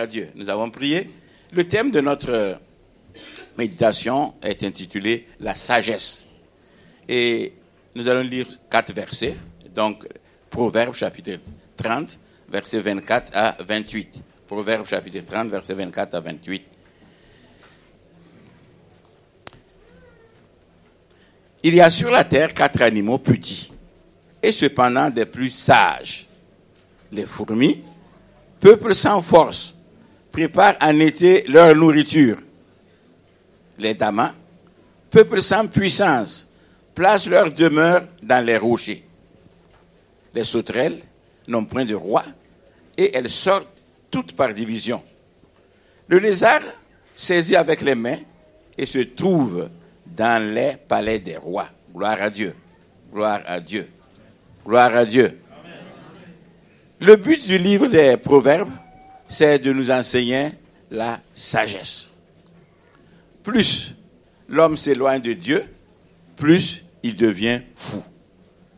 à Dieu. Nous avons prié. Le thème de notre méditation est intitulé « La sagesse ». Et nous allons lire 4 versets. Donc, Proverbes chapitre 30, versets 24 à 28. Proverbes chapitre 30, versets 24 à 28. Il y a sur la terre 4 animaux petits, et cependant des plus sages. Les fourmis, peuple sans force, préparent en été leur nourriture. Les damas, peuple sans puissance, placent leur demeure dans les rochers. Les sauterelles n'ont point de roi, et elles sortent toutes par division. Le lézard saisit avec les mains et se trouve dans les palais des rois. Gloire à Dieu. Gloire à Dieu. Gloire à Dieu. Amen. Le but du livre des Proverbes, c'est de nous enseigner la sagesse. Plus l'homme s'éloigne de Dieu, plus il devient fou.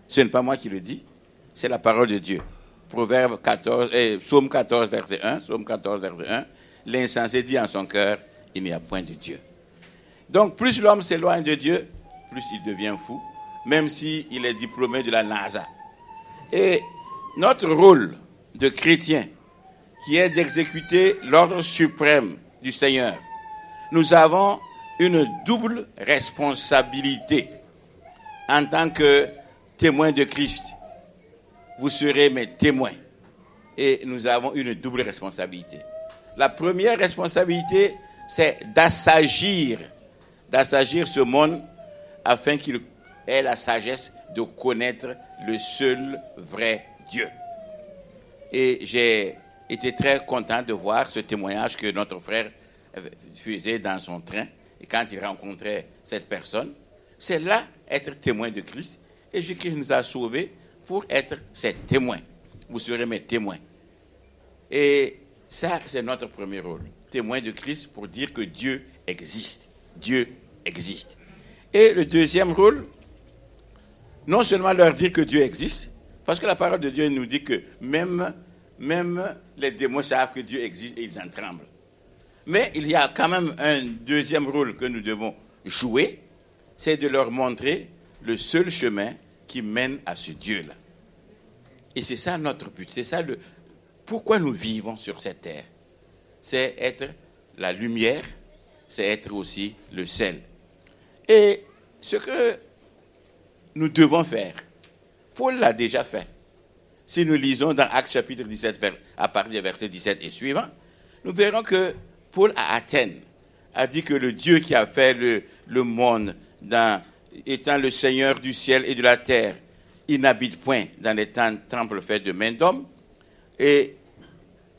Ce n'est pas moi qui le dis, c'est la parole de Dieu. Psaume 14, verset 1. Psaume 14, verset 1. L'insensé dit en son cœur, il n'y a point de Dieu. Donc, plus l'homme s'éloigne de Dieu, plus il devient fou, même s'il est diplômé de la NASA. Et notre rôle de chrétien, qui est d'exécuter l'ordre suprême du Seigneur, nous avons une double responsabilité en tant que témoins de Christ. Vous serez mes témoins. Et nous avons une double responsabilité. La première responsabilité, c'est d'assagir ce monde afin qu'il ait la sagesse de connaître le seul vrai Dieu. Et j'ai été très content de voir ce témoignage que notre frère faisait dans son train. Et quand il rencontrait cette personne, c'est là être témoin de Christ. Et Jésus nous a sauvés pour être ses témoins. Vous serez mes témoins. Et ça, c'est notre premier rôle. Témoin de Christ pour dire que Dieu existe. Dieu existe. Et le deuxième rôle, non seulement leur dire que Dieu existe, parce que la parole de Dieu nous dit que même les démons savent que Dieu existe et ils en tremblent. Mais il y a quand même un deuxième rôle que nous devons jouer, c'est de leur montrer le seul chemin qui mène à ce Dieu-là. Et c'est ça notre but. C'est ça pourquoi nous vivons sur cette terre. C'est être la lumière, c'est être aussi le sel. Et ce que nous devons faire, Paul l'a déjà fait. Si nous lisons dans Actes chapitre 17, à partir des versets 17 et suivants, nous verrons que Paul à Athènes a dit que le Dieu qui a fait le monde étant le Seigneur du ciel et de la terre, il n'habite point dans les temples faits de main d'homme. Et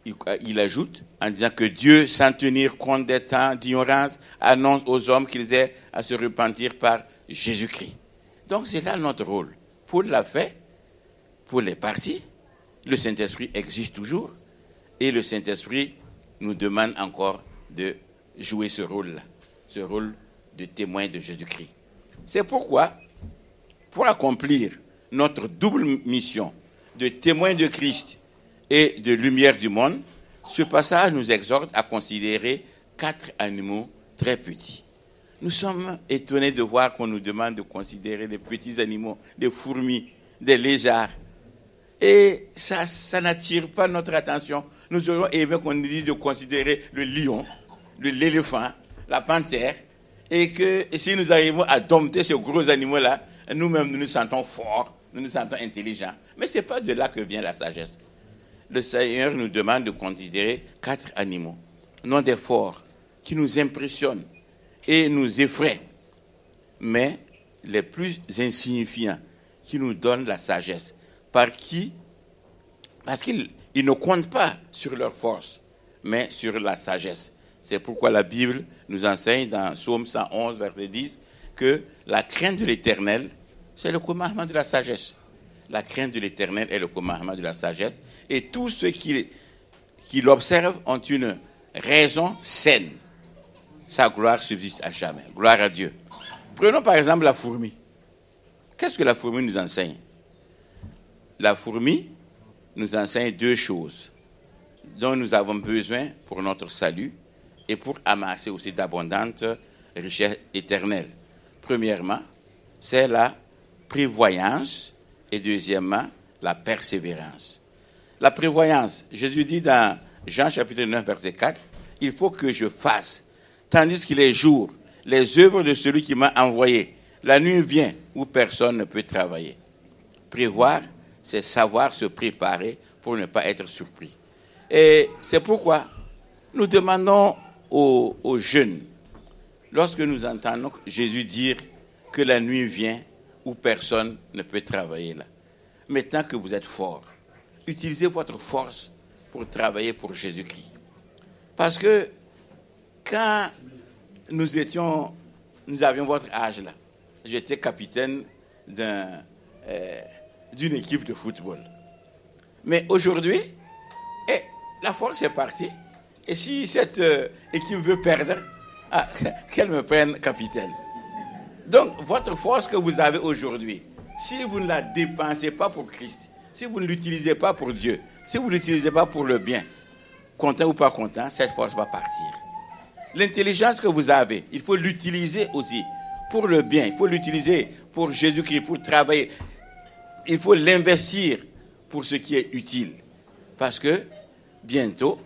il ajoute en disant que Dieu, sans tenir compte des temps d'ignorance, annonce aux hommes qu'ils aient à se repentir par Jésus-Christ. Donc c'est là notre rôle. Paul l'a fait, Paul est parti, le Saint-Esprit existe toujours, et le Saint-Esprit nous demande encore de jouer ce rôle-là, ce rôle de témoin de Jésus-Christ. C'est pourquoi, pour accomplir notre double mission de témoin de Christ et de lumière du monde, ce passage nous exhorte à considérer 4 animaux très petits. Nous sommes étonnés de voir qu'on nous demande de considérer des petits animaux, des fourmis, des lézards. Et ça n'attire pas notre attention. Nous aurions aimé qu'on nous dise de considérer le lion, l'éléphant, la panthère, et que si nous arrivons à dompter ces gros animaux-là, nous-mêmes nous nous sentons forts, nous nous sentons intelligents. Mais ce n'est pas de là que vient la sagesse. Le Seigneur nous demande de considérer 4 animaux, non des forts, qui nous impressionnent et nous effraient, mais les plus insignifiants, qui nous donnent la sagesse. Parce qu'ils ne comptent pas sur leur force, mais sur la sagesse. C'est pourquoi la Bible nous enseigne dans Psaume 111, verset 10, que la crainte de l'Éternel, c'est le commandement de la sagesse. La crainte de l'Éternel est le commandement de la sagesse. Et tous ceux qui l'observent ont une raison saine. Sa gloire subsiste à jamais. Gloire à Dieu. Prenons par exemple la fourmi. Qu'est-ce que la fourmi nous enseigne? La fourmi nous enseigne 2 choses. dont nous avons besoin pour notre salut et pour amasser aussi d'abondantes richesses éternelles. Premièrement, c'est la prévoyance et deuxièmement, la persévérance. La prévoyance, Jésus dit dans Jean chapitre 9, verset 4, « Il faut que je fasse, tandis qu'il est jour, les œuvres de celui qui m'a envoyé. La nuit vient où personne ne peut travailler. » Prévoir, c'est savoir se préparer pour ne pas être surpris. Et c'est pourquoi nous demandons aux jeunes, lorsque nous entendons Jésus dire que la nuit vient où personne ne peut travailler là. Maintenant que vous êtes forts, utilisez votre force pour travailler pour Jésus-Christ. Parce que quand nous avions votre âge là, j'étais capitaine d'une équipe de football. Mais aujourd'hui, la force est partie. Et si cette équipe veut perdre, qu'elle me prenne capitaine. Donc, votre force que vous avez aujourd'hui, si vous ne la dépensez pas pour Christ, si vous ne l'utilisez pas pour Dieu, si vous ne l'utilisez pas pour le bien, content ou pas content, cette force va partir. L'intelligence que vous avez, il faut l'utiliser aussi pour le bien. Il faut l'utiliser pour Jésus-Christ, pour travailler. Il faut l'investir pour ce qui est utile. Parce que bientôt,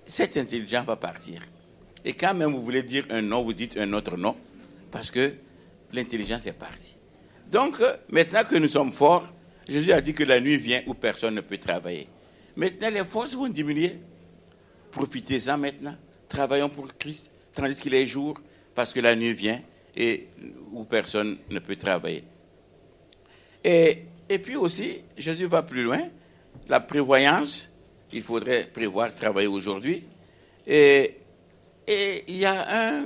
cette intelligence va partir. Et quand même vous voulez dire un nom, vous dites un autre nom, parce que l'intelligence est partie. Donc, maintenant que nous sommes forts, Jésus a dit que la nuit vient où personne ne peut travailler. Maintenant, les forces vont diminuer. Profitez-en maintenant. Travaillons pour Christ, tandis qu'il est jour, parce que la nuit vient et où personne ne peut travailler. Et puis aussi, Jésus va plus loin. La prévoyance, il faudrait prévoir travailler aujourd'hui. Et il y a un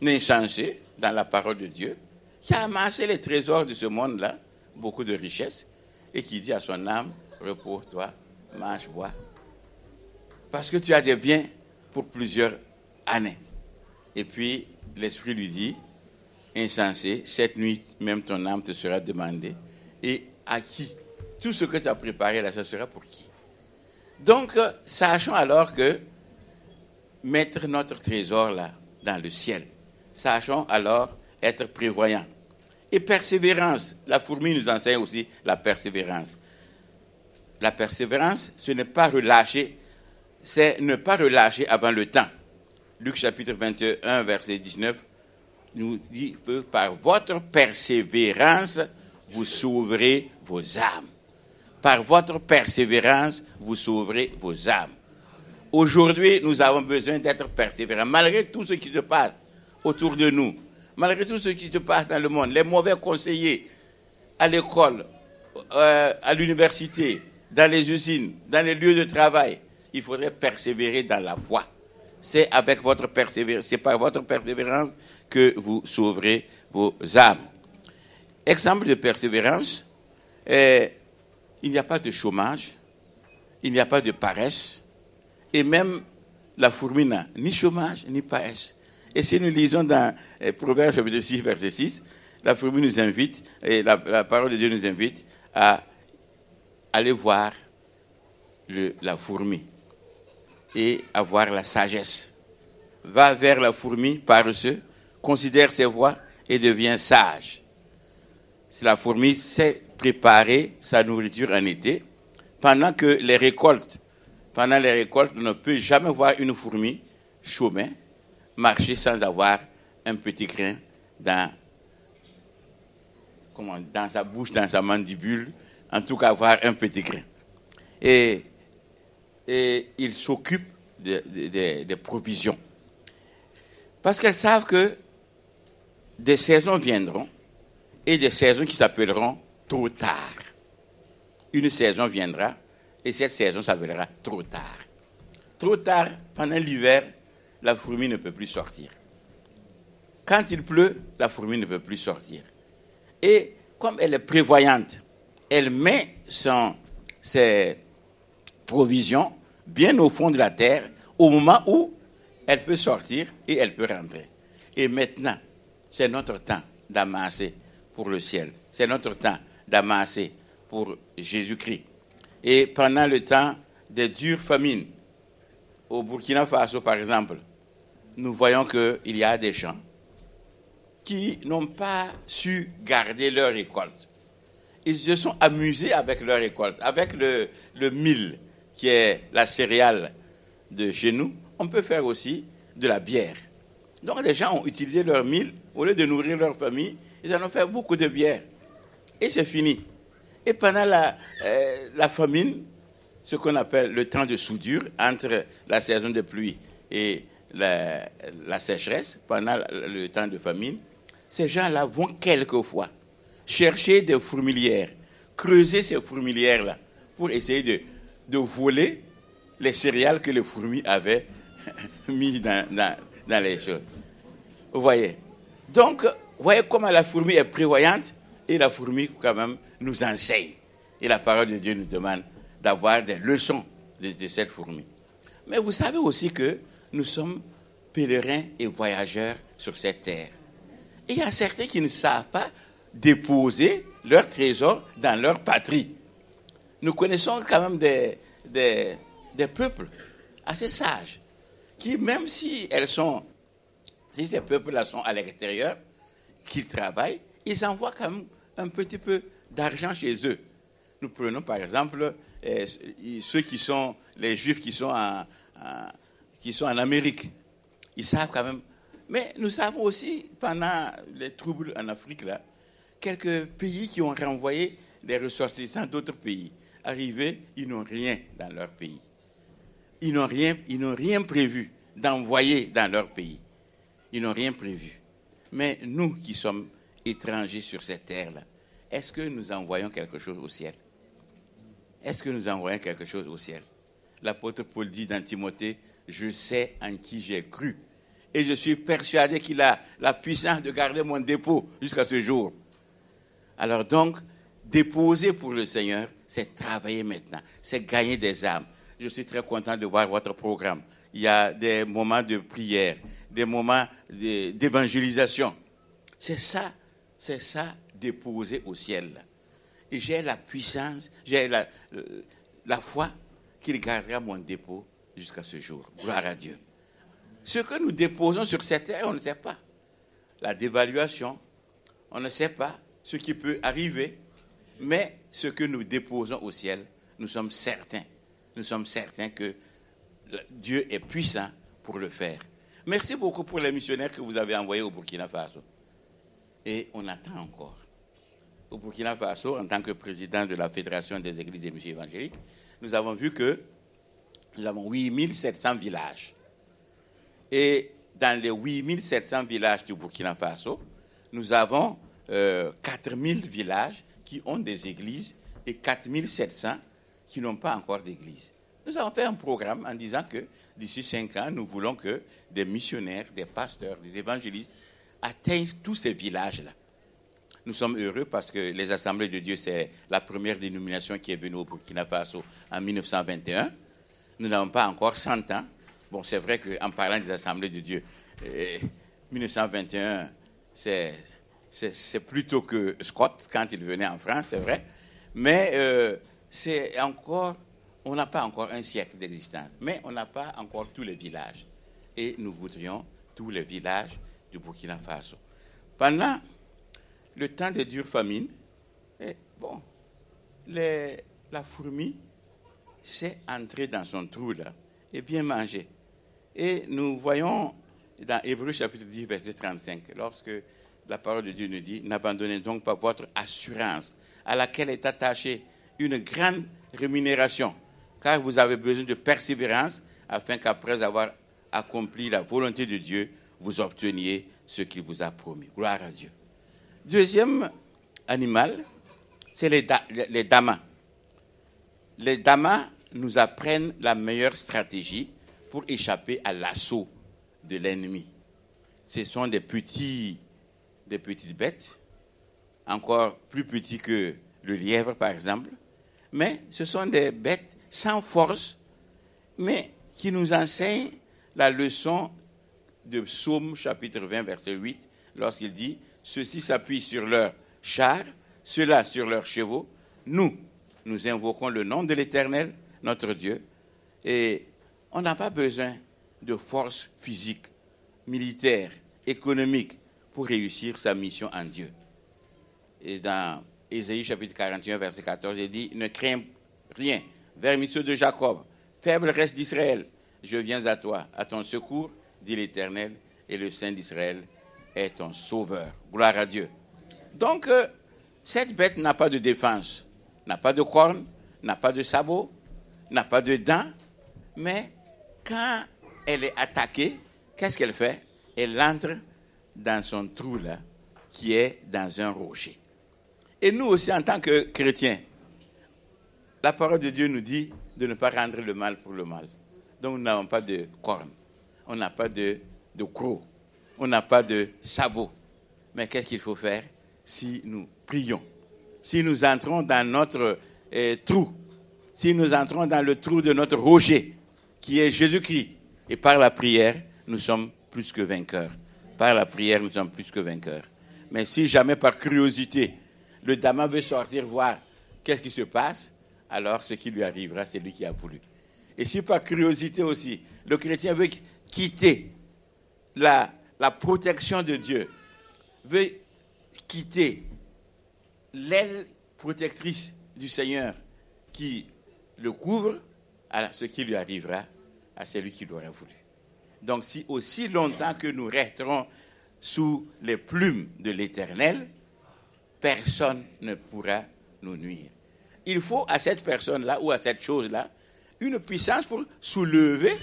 insensé dans la parole de Dieu qui a amassé les trésors de ce monde-là, beaucoup de richesses, et qui dit à son âme, repose-toi, mange, bois, parce que tu as des biens pour plusieurs années. Et puis, l'Esprit lui dit, insensé, cette nuit, même ton âme te sera demandée. Et à qui? Tout ce que tu as préparé là, ça sera pour qui? Donc, sachons alors que mettre notre trésor là, dans le ciel. Sachons alors être prévoyants. Et persévérance. La fourmi nous enseigne aussi la persévérance. La persévérance, ce n'est pas relâcher, c'est ne pas relâcher avant le temps. Luc chapitre 21, verset 19, nous dit que par votre persévérance, vous sauverez vos âmes. Par votre persévérance, vous sauverez vos âmes. Aujourd'hui, nous avons besoin d'être persévérants, malgré tout ce qui se passe autour de nous, malgré tout ce qui se passe dans le monde, les mauvais conseillers à l'école, à l'université, dans les usines, dans les lieux de travail. Il faudrait persévérer dans la foi. C'est avec votre persévérance, c'est par votre persévérance que vous sauverez vos âmes. Exemple de persévérance, il n'y a pas de chômage, il n'y a pas de paresse, et même la fourmi n'a ni chômage ni paresse. Et si nous lisons dans Proverbes chapitre 6, verset 6, la fourmi nous invite, et la parole de Dieu nous invite à aller voir la fourmi et avoir la sagesse. Va vers la fourmi paresseux, considère ses voies et devient sage. Si la fourmi sait préparer sa nourriture en été, pendant les récoltes, on ne peut jamais voir une fourmi chômer, marcher sans avoir un petit grain dans sa bouche, dans sa mandibule, en tout cas avoir un petit grain. Et ils s'occupent des provisions. Parce qu'elles savent que des saisons viendront et des saisons qui s'appelleront trop tard. Une saison viendra et cette saison s'appellera trop tard. Trop tard, pendant l'hiver, la fourmi ne peut plus sortir. Quand il pleut, la fourmi ne peut plus sortir. Et comme elle est prévoyante, elle met ses provisions bien au fond de la terre au moment où elle peut sortir et elle peut rentrer. Et maintenant, c'est notre temps d'amasser pour le ciel. C'est notre temps d'amasser pour Jésus-Christ. Et pendant le temps des dures famines, au Burkina Faso, par exemple, nous voyons qu'il y a des gens qui n'ont pas su garder leur récolte. Ils se sont amusés avec leur récolte. Avec le mil, qui est la céréale de chez nous, on peut faire aussi de la bière. Donc les gens ont utilisé leur mil, au lieu de nourrir leur famille, ils en ont fait beaucoup de bière. Et c'est fini. Et pendant la famine, ce qu'on appelle le temps de soudure, entre la saison de pluie et la sécheresse, pendant le temps de famine, ces gens-là vont quelquefois chercher des fourmilières, creuser ces fourmilières-là pour essayer de voler les céréales que les fourmis avaient mis dans les choses. Vous voyez? Donc, vous voyez comment la fourmi est prévoyante et la fourmi, quand même, nous enseigne. Et la parole de Dieu nous demande d'avoir des leçons de cette fourmi. Mais vous savez aussi que nous sommes pèlerins et voyageurs sur cette terre. Et il y a certains qui ne savent pas déposer leurs trésors dans leur patrie. Nous connaissons quand même des peuples assez sages qui, même si ces peuples-là sont à l'extérieur, qu'ils travaillent, ils envoient quand même un petit peu d'argent chez eux. Nous prenons par exemple ceux qui sont les Juifs qui sont en Amérique. Ils savent quand même. Mais nous savons aussi, pendant les troubles en Afrique, là, quelques pays qui ont renvoyé des ressortissants d'autres pays. Arrivés, ils n'ont rien dans leur pays. Ils n'ont rien prévu d'envoyer dans leur pays. Ils n'ont rien prévu. Mais nous qui sommes étrangers sur cette terre-là, est-ce que nous envoyons quelque chose au ciel? Est-ce que nous envoyons quelque chose au ciel? L'apôtre Paul dit dans Timothée, « Je sais en qui j'ai cru. Et je suis persuadé qu'il a la puissance de garder mon dépôt jusqu'à ce jour. » Alors donc, déposer pour le Seigneur, c'est travailler maintenant, c'est gagner des âmes. Je suis très content de voir votre programme. Il y a des moments de prière, des moments d'évangélisation. C'est ça, déposer au ciel. Et j'ai la puissance, j'ai la foi qu'il gardera mon dépôt jusqu'à ce jour. Gloire à Dieu. Ce que nous déposons sur cette terre, on ne sait pas. La dévaluation, on ne sait pas ce qui peut arriver, mais ce que nous déposons au ciel, nous sommes certains. Nous sommes certains que Dieu est puissant pour le faire. Merci beaucoup pour les missionnaires que vous avez envoyés au Burkina Faso. Et on attend encore. Au Burkina Faso, en tant que président de la Fédération des Églises et Missions évangéliques, nous avons vu que nous avons 8700 villages. Et dans les 8700 villages du Burkina Faso, nous avons 4000 villages qui ont des églises et 4700 qui n'ont pas encore d'église. Nous avons fait un programme en disant que d'ici 5 ans, nous voulons que des missionnaires, des pasteurs, des évangélistes atteignent tous ces villages-là. Nous sommes heureux parce que les Assemblées de Dieu, c'est la première dénomination qui est venue au Burkina Faso en 1921. Nous n'avons pas encore 100 ans. Bon, c'est vrai qu'en parlant des Assemblées de Dieu, 1921, c'est plutôt que Scott, quand il venait en France, c'est vrai. Mais on n'a pas encore un siècle d'existence. Mais on n'a pas encore tous les villages. Et nous voudrions tous les villages du Burkina Faso. Pendant le temps de dure famine, la fourmi s'est entrée dans son trou là et bien mangé. Et nous voyons dans Hébreux chapitre 10, verset 35, lorsque la parole de Dieu nous dit « N'abandonnez donc pas votre assurance, à laquelle est attachée une grande rémunération, car vous avez besoin de persévérance, afin qu'après avoir accompli la volonté de Dieu, vous obteniez ce qu'il vous a promis. » Gloire à Dieu. Deuxième animal, c'est les damas. Les damas nous apprennent la meilleure stratégie pour échapper à l'assaut de l'ennemi. Ce sont des petites bêtes, encore plus petits que le lièvre, par exemple, mais ce sont des bêtes sans force, mais qui nous enseignent la leçon de Psaume chapitre 20, verset 8, lorsqu'il dit « Ceux-ci s'appuient sur leurs chars, ceux-là sur leurs chevaux. Nous invoquons le nom de l'Éternel, notre Dieu, et On n'a pas besoin de force physique, militaire, économique pour réussir sa mission en Dieu. Et dans Ésaïe chapitre 41, verset 14, il dit « Ne crains rien, vermisseau de Jacob, faible reste d'Israël, je viens à toi, à ton secours, dit l'Éternel, et le Saint d'Israël est ton sauveur. » Gloire à Dieu. Donc, cette bête n'a pas de défense, n'a pas de cornes, n'a pas de sabots, n'a pas de dents, mais quand elle est attaquée, qu'est-ce qu'elle fait? Elle entre dans son trou là, qui est dans un rocher. Et nous aussi, en tant que chrétiens, la parole de Dieu nous dit de ne pas rendre le mal pour le mal. Donc, nous n'avons pas de cornes, on n'a pas de crocs, on n'a pas de sabots. Mais qu'est-ce qu'il faut faire si nous prions? Si nous entrons dans notre trou, si nous entrons dans le trou de notre rocher, qui est Jésus-Christ, et par la prière, nous sommes plus que vainqueurs. Par la prière, nous sommes plus que vainqueurs. Mais si jamais par curiosité, le Dama veut sortir voir qu'est-ce qui se passe, alors ce qui lui arrivera, c'est lui qui a voulu. Et si par curiosité aussi, le chrétien veut quitter la protection de Dieu, veut quitter l'aile protectrice du Seigneur qui le couvre, alors ce qui lui arrivera à celui qui l'aurait voulu. Donc, si aussi longtemps que nous resterons sous les plumes de l'Éternel, personne ne pourra nous nuire. Il faut à cette personne-là ou à cette chose-là une puissance pour soulever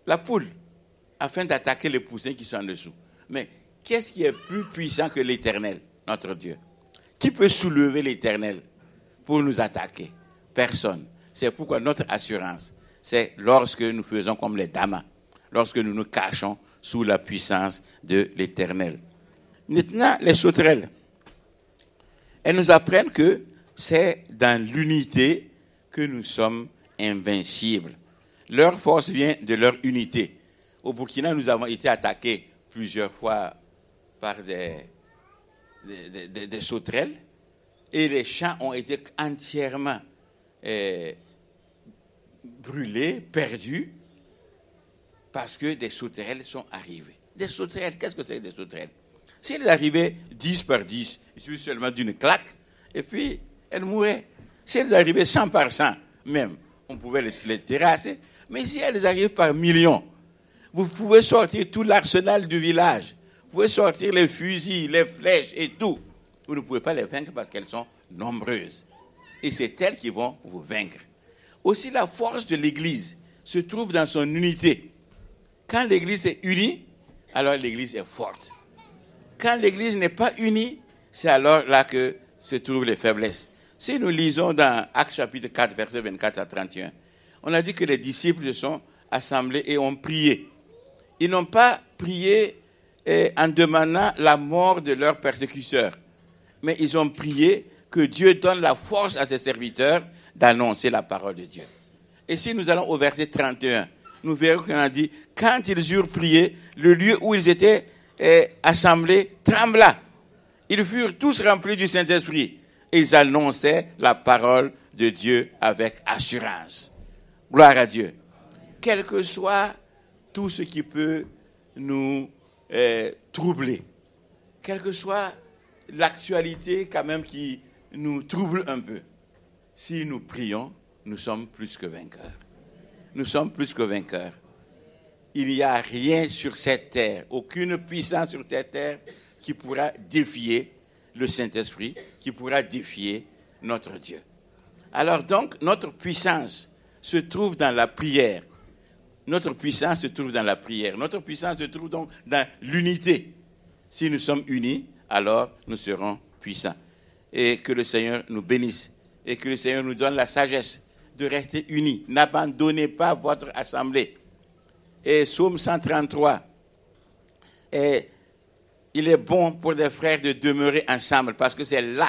la poule afin d'attaquer les poussins qui sont en dessous. Mais qu'est-ce qui est plus puissant que l'Éternel, notre Dieu? Qui peut soulever l'Éternel pour nous attaquer? Personne. C'est pourquoi notre assurance, c'est lorsque nous faisons comme les damas, lorsque nous nous cachons sous la puissance de l'Éternel. Maintenant, les sauterelles, elles nous apprennent que c'est dans l'unité que nous sommes invincibles. Leur force vient de leur unité. Au Burkina, nous avons été attaqués plusieurs fois par des sauterelles et les champs ont été entièrement brûlés, perdus, parce que des sauterelles sont arrivées. Des sauterelles, qu'est-ce que c'est des sauterelles? Si elles arrivaient 10 par 10, il suffit seulement d'une claque, et puis elles mouraient. Si elles arrivaient 100 par 100, même, on pouvait les terrasser. Mais si elles arrivent par millions, vous pouvez sortir tout l'arsenal du village. Vous pouvez sortir les fusils, les flèches et tout. Vous ne pouvez pas les vaincre parce qu'elles sont nombreuses. Et c'est elles qui vont vous vaincre. Aussi, la force de l'Église se trouve dans son unité. Quand l'Église est unie, alors l'Église est forte. Quand l'Église n'est pas unie, c'est alors là que se trouvent les faiblesses. Si nous lisons dans Actes chapitre 4, versets 24 à 31, on a dit que les disciples se sont assemblés et ont prié. Ils n'ont pas prié en demandant la mort de leurs persécuteurs, mais ils ont prié que Dieu donne la force à ses serviteurs d'annoncer la parole de Dieu. Et si nous allons au verset 31, nous verrons qu'on a dit, quand ils eurent prié, le lieu où ils étaient assemblés trembla. Ils furent tous remplis du Saint-Esprit et ils annonçaient la parole de Dieu avec assurance. Gloire à Dieu. Quel que soit tout ce qui peut nous troubler, quelle que soit l'actualité quand même qui nous trouble un peu, si nous prions, nous sommes plus que vainqueurs. Nous sommes plus que vainqueurs. Il n'y a rien sur cette terre, aucune puissance sur cette terre qui pourra défier le Saint-Esprit, qui pourra défier notre Dieu. Alors donc, notre puissance se trouve dans la prière. Notre puissance se trouve dans la prière. Notre puissance se trouve donc dans l'unité. Si nous sommes unis, alors nous serons puissants. Et que le Seigneur nous bénisse. Et que le Seigneur nous donne la sagesse de rester unis. N'abandonnez pas votre assemblée. Et Psaume 133. Et il est bon pour des frères de demeurer ensemble parce que c'est là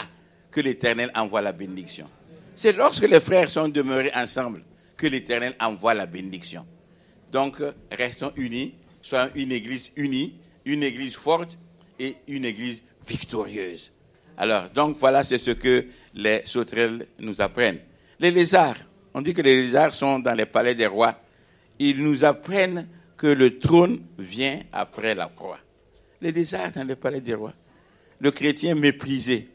que l'Éternel envoie la bénédiction. C'est lorsque les frères sont demeurés ensemble que l'Éternel envoie la bénédiction. Donc, restons unis, soyons une église unie, une église forte et une église victorieuse. Alors, donc voilà, c'est ce que les sauterelles nous apprennent. Les lézards, On dit que les lézards sont dans les palais des rois. Ils nous apprennent que le trône vient après la croix. Les lézards dans le palais des rois. Le chrétien méprisé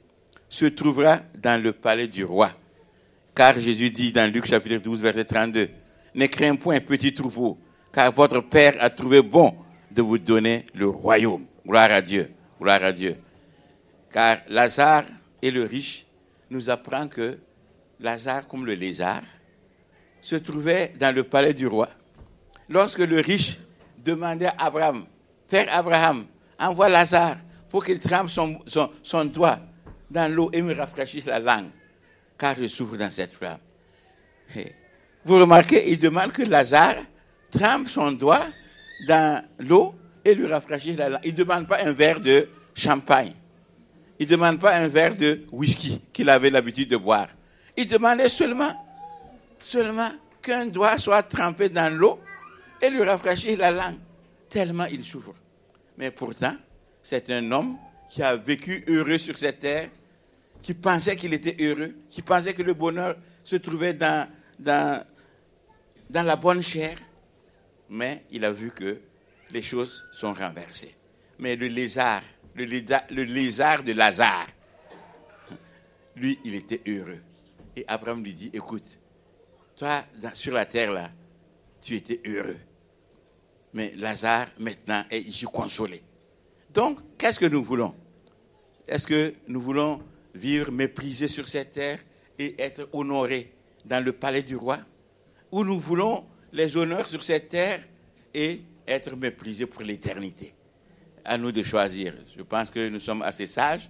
se trouvera dans le palais du roi. Car Jésus dit dans Luc chapitre 12, verset 32, « Ne crains point, petit troupeau, car votre Père a trouvé bon de vous donner le royaume. » Gloire à Dieu, gloire à Dieu. Car Lazare et le riche nous apprend que Lazare, comme le lézard, se trouvait dans le palais du roi. Lorsque le riche demandait à Abraham, « Père Abraham, envoie Lazare pour qu'il trempe son doigt dans l'eau et me rafraîchisse la langue, car je souffre dans cette flamme. » Vous remarquez, il demande que Lazare trempe son doigt dans l'eau et lui rafraîchisse la langue. Il ne demande pas un verre de champagne. Il ne demande pas un verre de whisky qu'il avait l'habitude de boire. Il demandait seulement qu'un doigt soit trempé dans l'eau et lui rafraîchir la langue, tellement il souffre. Mais pourtant, c'est un homme qui a vécu heureux sur cette terre, qui pensait qu'il était heureux, qui pensait que le bonheur se trouvait dans la bonne chair, mais il a vu que les choses sont renversées. Mais le lézard de Lazare, lui, il était heureux. Et Abraham lui dit, écoute, toi, sur la terre, là, tu étais heureux. Mais Lazare, maintenant, est ici consolé. Donc, qu'est-ce que nous voulons? Est-ce que nous voulons vivre méprisés sur cette terre et être honorés dans le palais du roi? Ou nous voulons les honneurs sur cette terre et être méprisés pour l'éternité? À nous de choisir. Je pense que nous sommes assez sages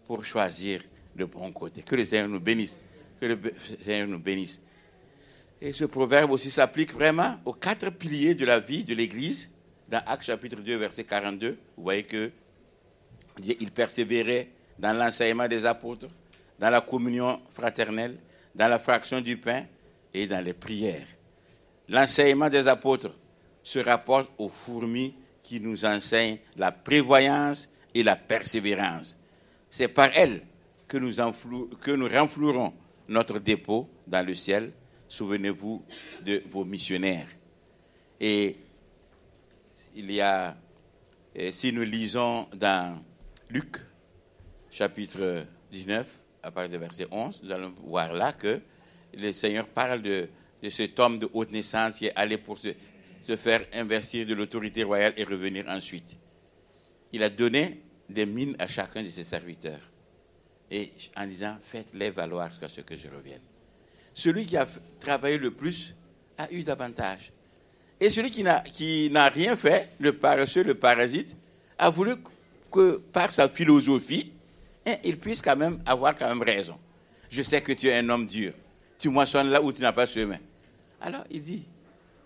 pour choisir le bon côté. Que le Seigneur nous bénisse. Que le Seigneur nous bénisse. Et ce proverbe aussi s'applique vraiment aux 4 piliers de la vie de l'Église. Dans Actes chapitre 2, verset 42, vous voyez qu'il persévérait dans l'enseignement des apôtres, dans la communion fraternelle, dans la fraction du pain et dans les prières. L'enseignement des apôtres se rapporte aux fourmis qui nous enseignent la prévoyance et la persévérance. C'est par elles que nous renflouerons notre dépôt dans le ciel. Souvenez-vous de vos missionnaires. Et il y a, si nous lisons dans Luc, chapitre 19, à partir du verset 11, nous allons voir là que le Seigneur parle de cet homme de haute naissance qui est allé pour se faire investir de l'autorité royale et revenir ensuite. Il a donné des mines à chacun de ses serviteurs. Et en disant, faites-les valoir jusqu'à ce que je revienne. Celui qui a travaillé le plus a eu davantage. Et celui qui n'a rien fait, le paresseux, le parasite, a voulu que par sa philosophie, il puisse quand même avoir raison. Je sais que tu es un homme dur. Tu moissonnes là où tu n'as pas semé. Alors il dit,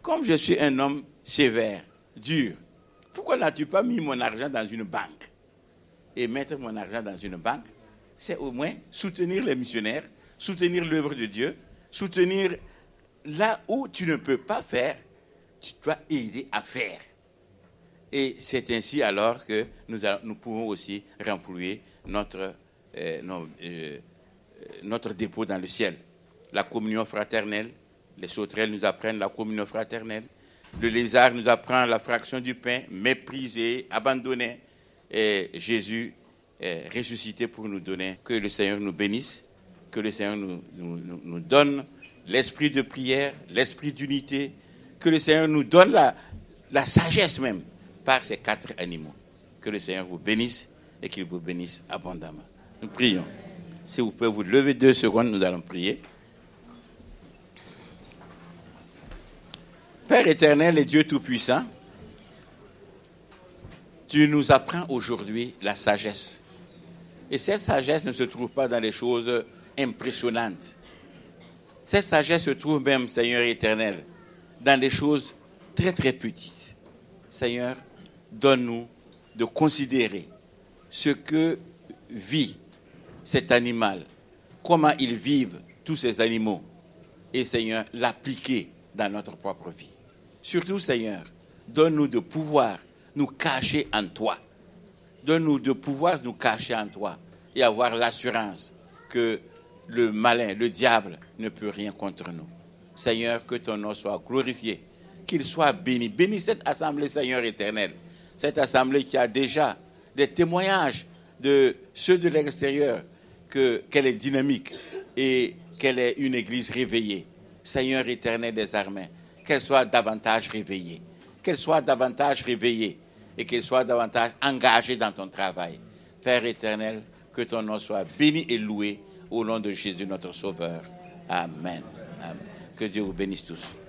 comme je suis un homme sévère, dur, pourquoi n'as-tu pas mis mon argent dans une banque? Et mettre mon argent dans une banque, c'est au moins soutenir les missionnaires, soutenir l'œuvre de Dieu, soutenir là où tu ne peux pas faire, tu dois aider à faire. Et c'est ainsi alors que nous pouvons aussi renflouer notre dépôt dans le ciel. La communion fraternelle, les sauterelles nous apprennent la communion fraternelle. Le lézard nous apprend la fraction du pain, méprisé, abandonné. Et Jésus est ressuscité pour nous donner. Que le Seigneur nous bénisse, que le Seigneur nous donne l'esprit de prière, l'esprit d'unité, que le Seigneur nous donne la sagesse même par ces 4 animaux. Que le Seigneur vous bénisse et qu'il vous bénisse abondamment. Nous prions. Si vous pouvez vous lever 2 secondes, nous allons prier. Père éternel et Dieu Tout-Puissant, tu nous apprends aujourd'hui la sagesse. Et cette sagesse ne se trouve pas dans les choses impressionnantes. Cette sagesse se trouve même, Seigneur éternel, dans des choses très très petites. Seigneur, donne-nous de considérer ce que vit cet animal, comment ils vivent tous ces animaux, et Seigneur, l'appliquer dans notre propre vie. Surtout, Seigneur, donne-nous de pouvoir nous cacher en toi. Donne-nous de pouvoir nous cacher en toi et avoir l'assurance que le malin, le diable, ne peut rien contre nous. Seigneur, que ton nom soit glorifié, qu'il soit béni. Bénis cette assemblée, Seigneur éternel. Cette assemblée qui a déjà des témoignages de ceux de l'extérieur, qu'elle est dynamique et qu'elle est une église réveillée. Seigneur éternel des armées, qu'elle soit davantage réveillée. Qu'elle soit davantage réveillée et qu'elle soit davantage engagée dans ton travail. Père éternel, que ton nom soit béni et loué au nom de Jésus notre Sauveur. Amen. Amen. Que Dieu vous bénisse tous.